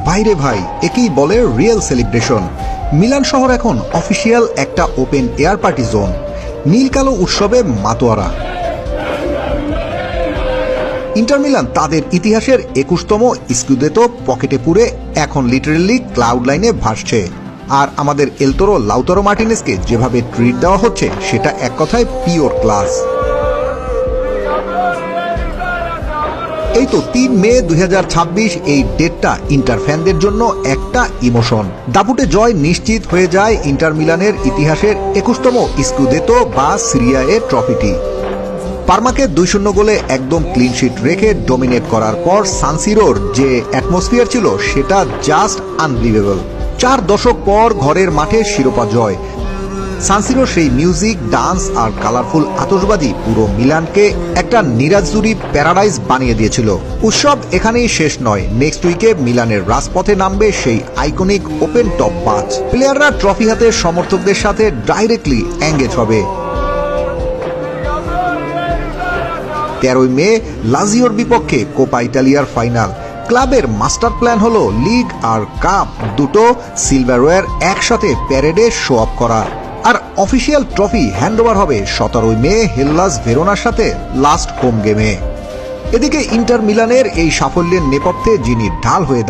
বাইরে ভাই, একেই বলে রিয়েল সেলিব্রেশন। মিলান শহর এখন অফিসিয়াল একটা ওপেন এয়ার পার্টি জোন। নীল কালো উৎসবে মাতোয়ারা। ইন্টার মিলান তাদের ইতিহাসের 21তম স্কুদেতো পকেটে পুরে এখন লিটারেলি ক্লাউড লাইনে ভাসছে। আর আমাদের এলতোরো লাউতারো মার্টিনেজকে যেভাবে ট্রিট দেওয়া হচ্ছে সেটা এক কথায় পিওর ক্লাস। এই তো 3 মে 2026, এই ডেটটা ইন্টার ফ্যানদের জন্য একটা ইমোশন। দাপুটে জয় নিশ্চিত হয়ে যায় ইন্টার মিলানের ইতিহাসের 21তম স্কুদেতো বা সিরিয়া এ ট্রফিটি। পারমাকে 2-0 গোলে একদম ক্লিন শিট রেখে ডোমিনেট করার পর সানসিরোর যে অ্যাটমসফিয়ার ছিল সেটা জাস্ট আনবিলিভেবল। 4 দশক পর ঘরের মাঠে শিরোপা জয়। সানসিরোর সেই মিউজিক, ডান্স আর কালারফুল আতশবাজি পুরো মিলানকে একটা নিরাজজুড়ি প্যারাডাইজ বানিয়ে দিয়েছিল। উৎসব এখানেই শেষ নয়। নেক্সট উইকে মিলানের রাজপথে নামবে সেই আইকনিক ওপেন টপ 5। প্লেয়াররা ট্রফি হাতে সমর্থকদের সাথে ডাইরেক্টলি এঙ্গেজ হবে। 13 মে লাজিওর বিপক্ষে কোপা ইতালিয়ার ফাইনাল। ক্লাবের মাস্টার প্ল্যান হলো লিগ আর কাপ দুটো সিলভারওয়্যার একসাথে প্যারেডে শো অফ করা। আর অফিসিয়াল ট্রফি হ্যান্ডওভার হবে 17 মে হেল্লাস ভেরোনার সাথে লাস্ট হোম গেমে। এদিকে ইন্টার মিলানের এই সাফল্যের নেপথ্যে যিনি ঢাল হয়ে